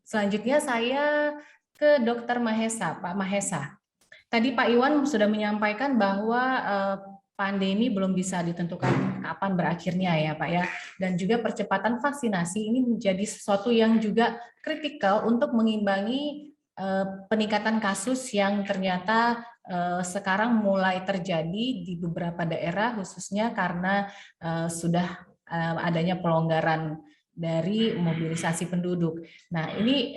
Selanjutnya saya ke Dr. Mahesa, Pak Mahesa. Tadi Pak Iwan sudah menyampaikan bahwa pandemi belum bisa ditentukan kapan berakhirnya ya Pak ya. Dan juga percepatan vaksinasi ini menjadi sesuatu yang juga kritikal untuk mengimbangi peningkatan kasus yang ternyata sekarang mulai terjadi di beberapa daerah, khususnya karena sudah adanya pelonggaran dari mobilisasi penduduk. Nah, ini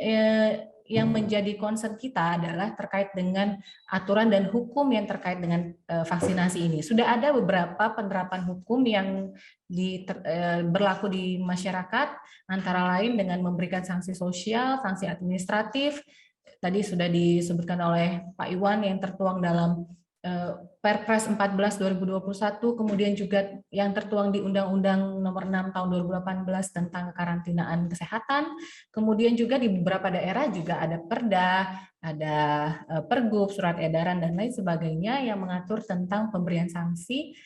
yang menjadi concern kita adalah terkait dengan aturan dan hukum yang terkait dengan vaksinasi ini. Sudah ada beberapa penerapan hukum yang berlaku di masyarakat, antara lain dengan memberikan sanksi sosial, sanksi administratif. Tadi sudah disebutkan oleh Pak Iwan yang tertuang dalam Perpres 14 2021, kemudian juga yang tertuang di Undang-Undang Nomor 6 Tahun 2018 tentang kekarantinaan kesehatan. Kemudian juga di beberapa daerah juga ada Perda, ada Pergub, surat edaran dan lain sebagainya yang mengatur tentang pemberian sanksi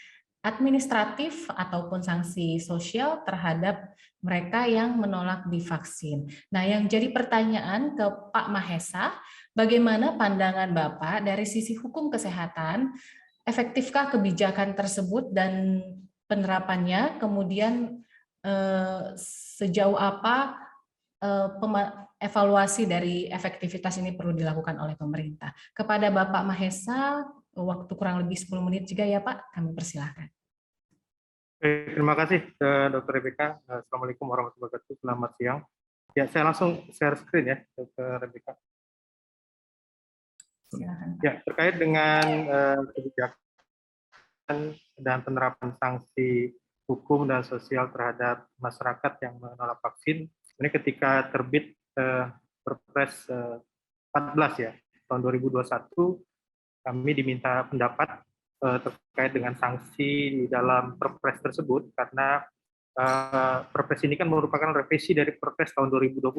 administratif ataupun sanksi sosial terhadap mereka yang menolak divaksin. Nah, yang jadi pertanyaan ke Pak Mahesa, bagaimana pandangan Bapak dari sisi hukum kesehatan, efektifkah kebijakan tersebut dan penerapannya, kemudian sejauh apa evaluasi dari efektivitas ini perlu dilakukan oleh pemerintah. Kepada Bapak Mahesa, waktu kurang lebih 10 menit juga ya Pak, kami persilahkan. Terima kasih Dr. Rebecca. Assalamualaikum warahmatullahi wabarakatuh. Selamat siang. Ya, saya langsung share screen ya, Dr. Rebecca. Silakan, Pak. Ya, terkait dengan kebijakan dan penerapan sanksi hukum dan sosial terhadap masyarakat yang menolak vaksin, ini ketika terbit Perpres 14 ya, tahun 2021, kami diminta pendapat terkait dengan sanksi di dalam Perpres tersebut, karena Perpres ini kan merupakan revisi dari Perpres tahun 2020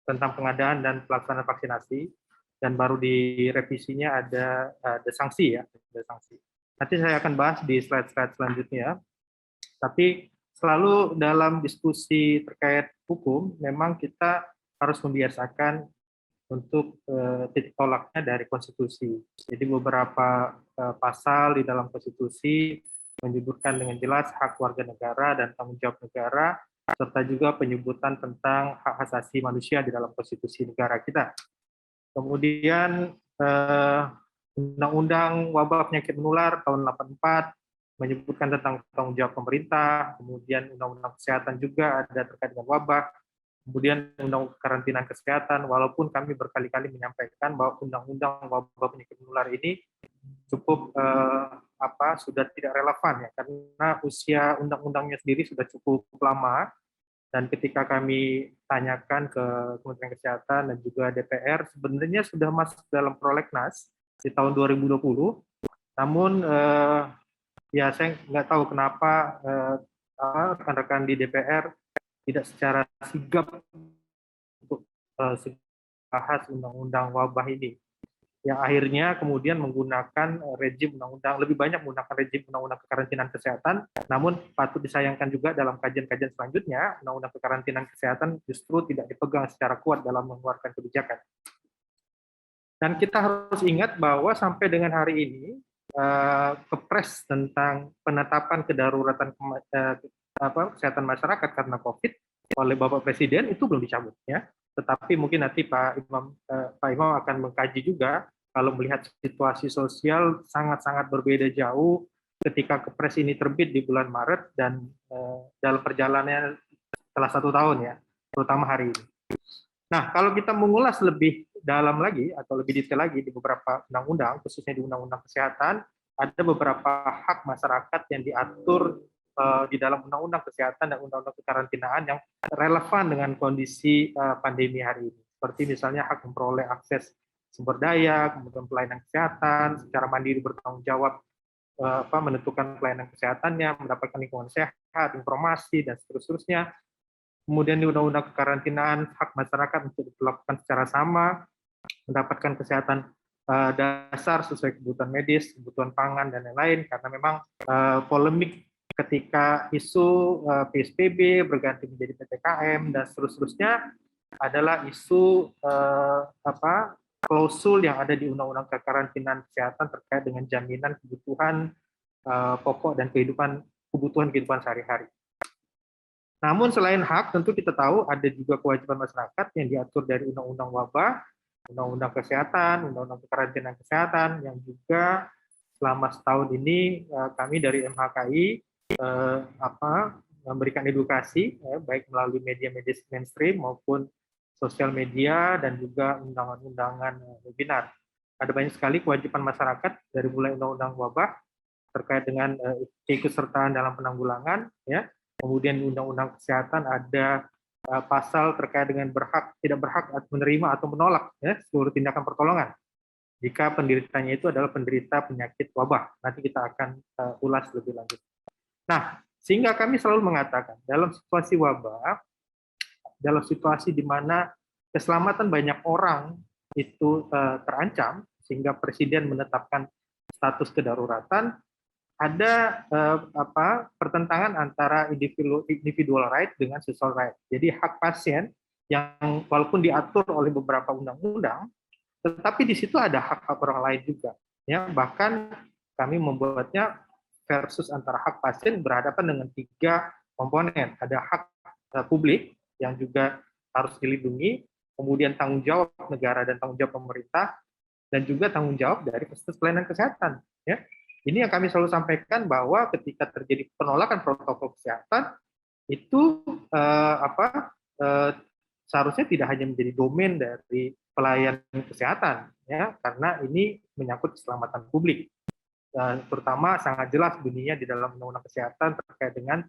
tentang pengadaan dan pelaksanaan vaksinasi, dan baru direvisinya ada sanksi ya, ada sanksi. Nanti saya akan bahas di slide-slide selanjutnya. Tapi selalu dalam diskusi terkait hukum, memang kita harus membiasakan untuk titik tolaknya dari konstitusi. Jadi beberapa pasal di dalam konstitusi menyebutkan dengan jelas hak warga negara dan tanggung jawab negara, serta juga penyebutan tentang hak asasi manusia di dalam konstitusi negara kita. Kemudian Undang-Undang Wabah Penyakit Menular tahun 84 menyebutkan tentang tanggung jawab pemerintah, kemudian Undang-Undang Kesehatan juga ada terkait dengan wabah, kemudian Undang-Undang Karantina Kesehatan, walaupun kami berkali-kali menyampaikan bahwa Undang-Undang Wabah Penyakit Menular ini cukup sudah tidak relevan ya, karena usia undang-undangnya sendiri sudah cukup lama, dan ketika kami tanyakan ke Kementerian Kesehatan dan juga DPR, sebenarnya sudah masuk dalam prolegnas di tahun 2020, namun ya saya nggak tahu kenapa rekan-rekan di DPR tidak secara sigap untuk bahas undang-undang wabah ini, yang akhirnya kemudian menggunakan rejim undang-undang, lebih banyak menggunakan rejim undang-undang kekarantinaan kesehatan. Namun patut disayangkan juga dalam kajian-kajian selanjutnya, undang-undang kekarantinaan kesehatan justru tidak dipegang secara kuat dalam mengeluarkan kebijakan. Dan kita harus ingat bahwa sampai dengan hari ini, Kepres tentang penetapan kedaruratan kesehatan masyarakat karena COVID oleh Bapak Presiden itu belum dicabut ya. Tetapi mungkin nanti Pak Imam akan mengkaji juga, kalau melihat situasi sosial sangat-sangat berbeda jauh ketika Kepres ini terbit di bulan Maret dan dalam perjalanannya setelah 1 tahun ya, terutama hari ini. Nah, kalau kita mengulas lebih dalam lagi atau lebih detail lagi di beberapa undang-undang, khususnya di Undang-Undang Kesehatan, ada beberapa hak masyarakat yang diatur di dalam Undang-Undang Kesehatan dan Undang-Undang Kekarantinaan yang relevan dengan kondisi pandemi hari ini. Seperti misalnya hak memperoleh akses sumber daya, kemudian pelayanan kesehatan, secara mandiri bertanggung jawab menentukan pelayanan kesehatannya, mendapatkan lingkungan sehat, informasi, dan seterusnya. Kemudian di Undang-Undang Kekarantinaan, hak masyarakat untuk dilakukan secara sama, mendapatkan kesehatan dasar sesuai kebutuhan medis, kebutuhan pangan, dan lain-lain, karena memang polemik ketika isu PSBB berganti menjadi PPKM, dan seterusnya, adalah isu klausul yang ada di Undang-Undang Kekarantinaan Kesehatan terkait dengan jaminan kebutuhan pokok dan kebutuhan kehidupan sehari-hari. Namun selain hak, tentu kita tahu ada juga kewajiban masyarakat yang diatur dari Undang-Undang Wabah, Undang-Undang Kesehatan, Undang-Undang Kekarantinaan Kesehatan, yang juga selama setahun ini kami dari MHKI memberikan edukasi, baik melalui media-media mainstream maupun sosial media dan juga undangan-undangan webinar. Ada banyak sekali kewajiban masyarakat dari mulai Undang-Undang Wabah terkait dengan keikutsertaan dalam penanggulangan, ya. Kemudian Undang-Undang Kesehatan ada pasal terkait dengan tidak berhak menerima atau menolak ya, seluruh tindakan pertolongan jika penderitanya itu adalah penderita penyakit wabah. Nanti kita akan ulas lebih lanjut. Nah, sehingga kami selalu mengatakan dalam situasi wabah, dalam situasi di mana keselamatan banyak orang itu terancam, sehingga Presiden menetapkan status kedaruratan, ada pertentangan antara individual right dengan social right. Jadi hak pasien yang walaupun diatur oleh beberapa undang-undang, tetapi di situ ada hak-hak orang lain juga. Ya, bahkan kami membuatnya versus antara hak pasien berhadapan dengan 3 komponen. Ada hak publik yang juga harus dilindungi, kemudian tanggung jawab negara dan tanggung jawab pemerintah, dan juga tanggung jawab dari fasilitas pelayanan kesehatan. Ya. Ini yang kami selalu sampaikan bahwa ketika terjadi penolakan protokol kesehatan itu seharusnya tidak hanya menjadi domain dari pelayanan kesehatan, ya, karena ini menyangkut keselamatan publik. Terutama sangat jelas bunyinya di dalam Undang-Undang Kesehatan terkait dengan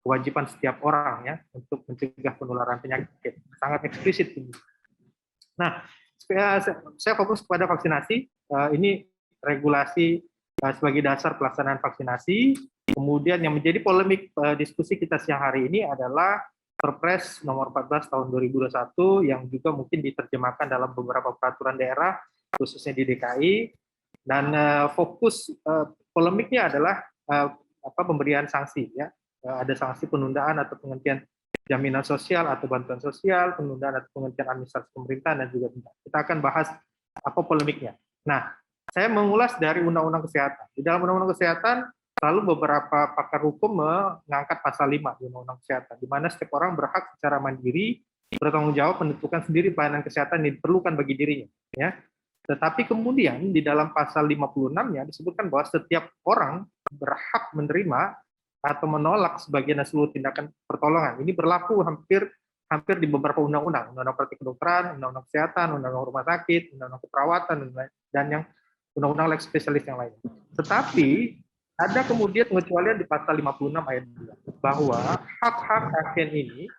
kewajiban setiap orang ya untuk mencegah penularan penyakit. Sangat eksplisit ini. Nah, saya fokus kepada vaksinasi. Ini regulasi sebagai dasar pelaksanaan vaksinasi. Kemudian yang menjadi polemik diskusi kita siang hari ini adalah Perpres nomor 14 tahun 2021 yang juga mungkin diterjemahkan dalam beberapa peraturan daerah, khususnya di DKI. Dan fokus polemiknya adalah pemberian sanksi. Ya. Ada sanksi penundaan atau penghentian jaminan sosial atau bantuan sosial, penundaan atau penghentian administrasi pemerintahan, dan juga denda. Kita akan bahas apa polemiknya. Nah, saya mengulas dari Undang-Undang Kesehatan. Di dalam Undang-Undang Kesehatan, lalu beberapa pakar hukum mengangkat pasal 5 di Undang-Undang Kesehatan, di mana setiap orang berhak secara mandiri bertanggung jawab menentukan sendiri pelayanan kesehatan yang diperlukan bagi dirinya. Ya. Tetapi kemudian di dalam pasal 56-nya disebutkan bahwa setiap orang berhak menerima atau menolak sebagian dari seluruh tindakan pertolongan. Ini berlaku hampir di beberapa undang-undang, undang-undang praktik kedokteran, undang-undang kesehatan, undang-undang rumah sakit, undang-undang keperawatan, dan yang undang-undang leg spesialis yang lain. Tetapi ada kemudian pengecualian di pasal 56 ayat 2 bahwa hak-hak pasien ini,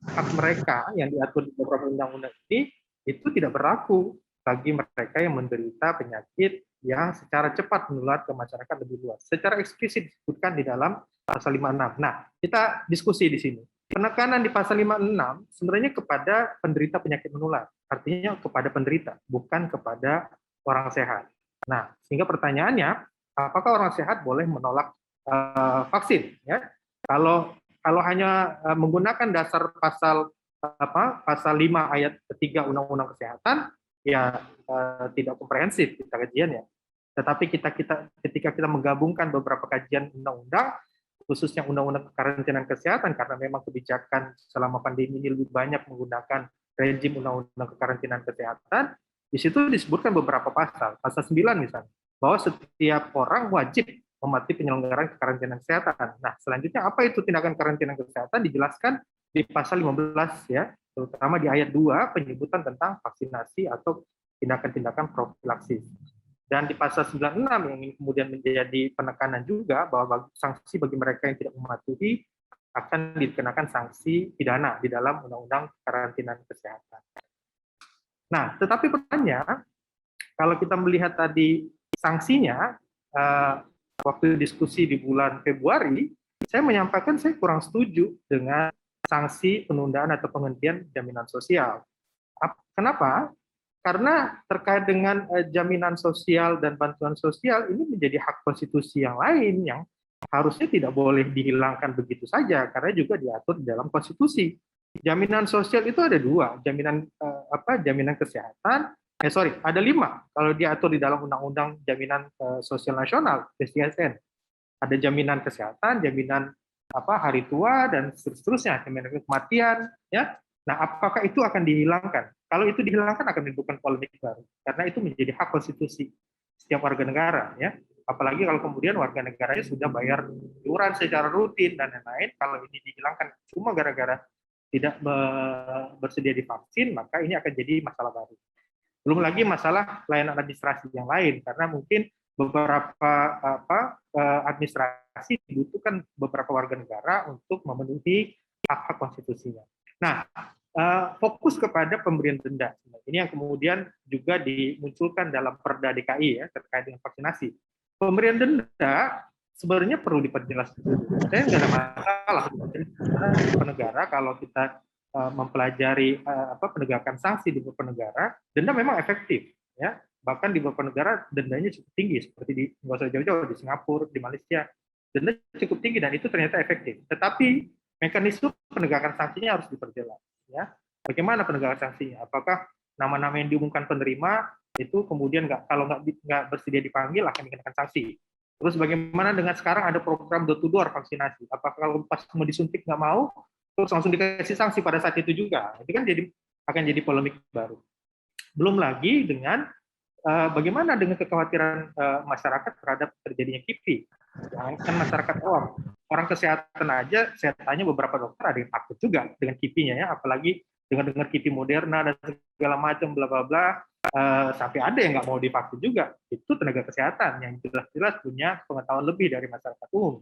hak mereka yang diatur di beberapa undang-undang ini itu tidak berlaku bagi mereka yang menderita penyakit yang secara cepat menular ke masyarakat lebih luas. Secara eksplisit disebutkan di dalam pasal 56. Nah, kita diskusi di sini. Penekanan di pasal 56 sebenarnya kepada penderita penyakit menular. Artinya kepada penderita, bukan kepada orang sehat. Nah, sehingga pertanyaannya, apakah orang sehat boleh menolak vaksin? Ya? Kalau hanya menggunakan dasar pasal 5 ayat 3 Undang-Undang Kesehatan, ya tidak komprehensif kita kajiannya. Tetapi ketika kita menggabungkan beberapa kajian undang-undang, khususnya undang-undang kekarantinaan kesehatan, karena memang kebijakan selama pandemi ini lebih banyak menggunakan rezim undang-undang kekarantinaan kesehatan, di situ disebutkan beberapa pasal 9 misalnya, bahwa setiap orang wajib mematuhi penyelenggaraan kekarantinaan kesehatan. Nah, selanjutnya apa itu tindakan karantina kesehatan dijelaskan di pasal 15 ya, terutama di ayat 2 penyebutan tentang vaksinasi atau tindakan-tindakan profilaksis. Dan di pasal 96 yang ini kemudian menjadi penekanan juga bahwa sanksi bagi mereka yang tidak mematuhi akan dikenakan sanksi pidana di dalam Undang-Undang Karantinaan Kesehatan. Nah, tetapi pertanyaannya, kalau kita melihat tadi sanksinya, waktu diskusi di bulan Februari, saya menyampaikan saya kurang setuju dengan sanksi penundaan atau penghentian jaminan sosial. Kenapa? Karena terkait dengan jaminan sosial dan bantuan sosial ini menjadi hak konstitusi yang lain yang harusnya tidak boleh dihilangkan begitu saja, karena juga diatur di dalam konstitusi. Jaminan sosial itu ada dua, jaminan jaminan kesehatan. Ada 5 kalau diatur di dalam Undang-Undang Jaminan Sosial Nasional (JSN). Ada jaminan kesehatan, jaminan hari tua dan seterusnya, jaminan kematian, ya. Nah, apakah itu akan dihilangkan? Kalau itu dihilangkan akan menimbulkan polemik baru, karena itu menjadi hak konstitusi setiap warga negara, ya. Apalagi kalau kemudian warga negaranya sudah bayar iuran secara rutin dan lain-lain, kalau ini dihilangkan cuma gara-gara tidak bersedia divaksin, maka ini akan jadi masalah baru. Belum lagi masalah layanan administrasi yang lain, karena mungkin beberapa administrasi dibutuhkan beberapa warga negara untuk memenuhi hak-hak konstitusinya. Nah, fokus kepada pemberian denda. Ini yang kemudian juga dimunculkan dalam Perda DKI ya terkait dengan vaksinasi. Pemberian denda sebenarnya perlu diperjelas. Saya nggak ada masalah negara kalau kita mempelajari penegakan sanksi di beberapa negara, denda memang efektif, ya. Bahkan di beberapa negara dendanya cukup tinggi, seperti di nggak usah jauh-jauh di Singapura, di Malaysia, denda cukup tinggi dan itu ternyata efektif. Tetapi mekanisme penegakan sanksinya harus diperjelas, ya. Bagaimana penegakan sanksinya? Apakah nama-nama yang diumumkan penerima itu kemudian kalau nggak bersedia dipanggil akan dikenakan sanksi? Terus bagaimana dengan sekarang ada program door-to-door vaksinasi? Apakah kalau pas mau disuntik nggak mau, terus langsung dikasih sanksi pada saat itu juga? Itu kan akan jadi polemik baru. Belum lagi dengan bagaimana dengan kekhawatiran masyarakat terhadap terjadinya KIPI. Jangankan masyarakat awam, orang kesehatan aja, saya tanya beberapa dokter ada yang takut juga dengan KIPI-nya ya, apalagi dengan dengar KIPI Moderna dan segala macam bla bla bla. Sampai ada yang nggak mau divaksin juga, itu tenaga kesehatan yang jelas-jelas punya pengetahuan lebih dari masyarakat umum.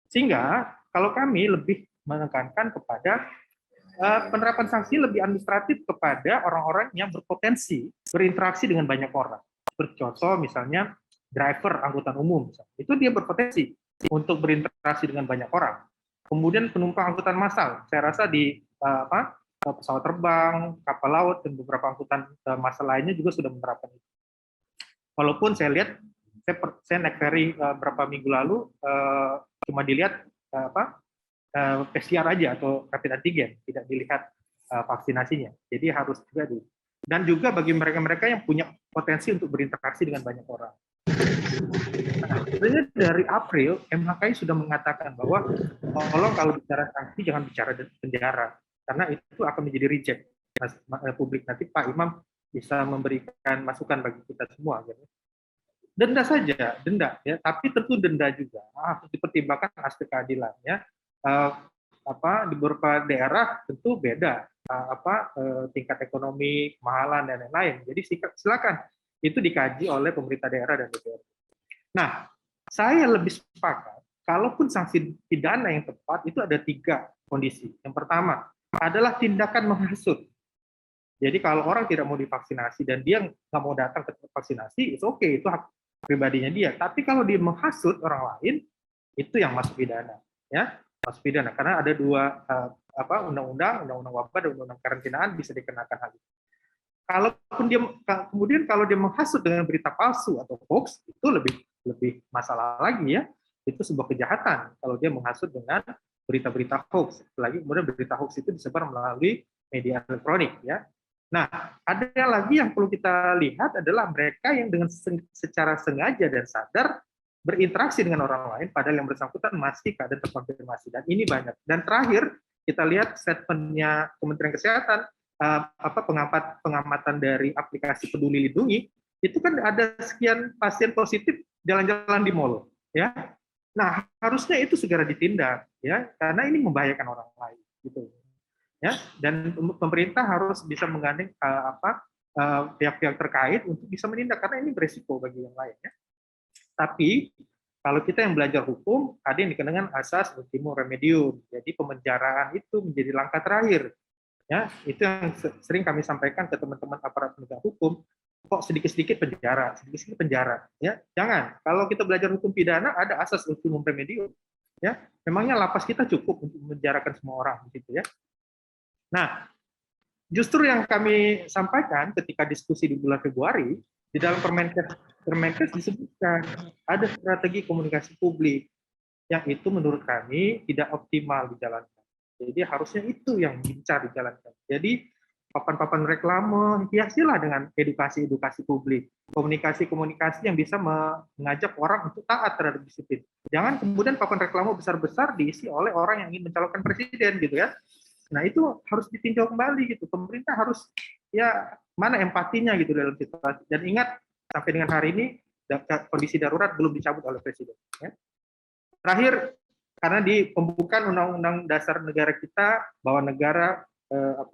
Sehingga kalau kami lebih menekankan kepada penerapan sanksi lebih administratif kepada orang-orang yang berpotensi berinteraksi dengan banyak orang. Contoh misalnya driver angkutan umum, itu dia berpotensi untuk berinteraksi dengan banyak orang. Kemudian penumpang angkutan massal, saya rasa di pesawat terbang, kapal laut, dan beberapa angkutan massal lainnya juga sudah menerapkan itu. Walaupun saya lihat, saya naik ferry beberapa minggu lalu, cuma dilihat PCR aja atau rapid antigen, tidak dilihat vaksinasinya. Jadi harus juga dan juga bagi mereka-mereka yang punya potensi untuk berinteraksi dengan banyak orang. Nah, sebenarnya dari April, MHKI sudah mengatakan bahwa tolong kalau bicara sanksi jangan bicara penjara, karena itu akan menjadi reject publik. Nanti Pak Imam bisa memberikan masukan bagi kita semua. Gitu. Denda saja, denda, ya, tapi tentu denda juga harus dipertimbangkan aspek keadilan. Ya. Di beberapa daerah tentu beda tingkat ekonomi, kemahalan dan lain-lain. Jadi silakan itu dikaji oleh pemerintah daerah dan DPR. Nah, saya lebih sepakat kalaupun sanksi pidana yang tepat itu ada 3 kondisi. Yang pertama adalah tindakan menghasut. Jadi kalau orang tidak mau divaksinasi dan dia nggak mau datang ke vaksinasi, itu oke, itu hak pribadinya dia. Tapi kalau dia menghasut orang lain, itu yang masuk pidana, ya, masuk pidana. Karena ada 2 undang-undang wabah dan undang-undang karantinaan bisa dikenakan hal itu. Kalau dia menghasut dengan berita palsu atau hoax, itu lebih masalah lagi ya. Itu sebuah kejahatan kalau dia menghasut dengan berita-berita hoax. Apalagi kemudian berita hoax itu disebar melalui media elektronik ya. Nah, ada lagi yang perlu kita lihat adalah mereka yang dengan secara sengaja dan sadar berinteraksi dengan orang lain padahal yang bersangkutan masih keadaan terkonfirmasi, dan ini banyak. Dan terakhir kita lihat statementnya Kementerian Kesehatan, pengamatan dari aplikasi Peduli Lindungi, itu kan ada sekian pasien positif jalan-jalan di mall, ya. Nah, harusnya itu segera ditindak, ya, karena ini membahayakan orang lain, gitu. Ya, dan pemerintah harus bisa menggandeng pihak-pihak terkait untuk bisa menindak karena ini beresiko bagi yang lain, ya. Tapi kalau kita yang belajar hukum, ada yang dikenakan asas ultimum remedium. Jadi pemenjaraan itu menjadi langkah terakhir. Ya, itu yang sering kami sampaikan ke teman-teman aparat penegak hukum. Kok sedikit-sedikit penjara, sedikit-sedikit penjara. Ya, jangan. Kalau kita belajar hukum pidana, ada asas ultimum remedium. Ya, memangnya lapas kita cukup untuk memenjarakan semua orang, gitu ya. Nah, justru yang kami sampaikan ketika diskusi di bulan Februari, di dalam Permenkes disebutkan ada strategi komunikasi publik yang itu menurut kami tidak optimal dijalankan. Jadi harusnya itu yang gencar dijalankan. Jadi papan-papan reklame hiasilah dengan edukasi-edukasi publik, komunikasi-komunikasi yang bisa mengajak orang untuk taat terhadap disiplin. Jangan kemudian papan reklame besar-besar diisi oleh orang yang ingin mencalonkan presiden gitu ya. Nah itu harus ditinjau kembali gitu. Pemerintah harus ya mana empatinya gitu dalam situasi. Dan ingat sampai dengan hari ini kondisi darurat belum dicabut oleh presiden. Ya. Terakhir, karena di pembukaan Undang-Undang Dasar negara kita bahwa negara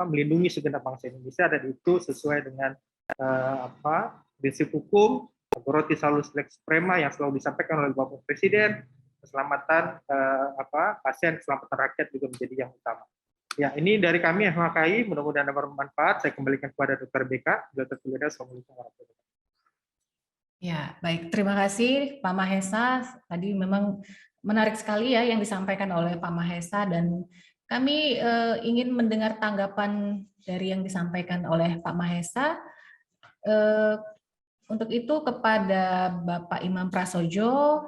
melindungi segenap bangsa Indonesia dan itu sesuai dengan prinsip hukum Roti Salus Lex Suprema yang selalu disampaikan oleh Bapak Presiden, keselamatan pasien, keselamatan rakyat juga menjadi yang utama. Ya, ini dari kami FHKI, mudah-mudahan bermanfaat. Saya kembalikan kepada Dr. BK. Dr. Tulida, Assalamualaikum warahmatullahi wabarakatuh. Ya, baik. Terima kasih Pak Mahesa. Tadi memang menarik sekali ya yang disampaikan oleh Pak Mahesa dan kami ingin mendengar tanggapan dari yang disampaikan oleh Pak Mahesa. Untuk itu kepada Bapak Imam Prasojo,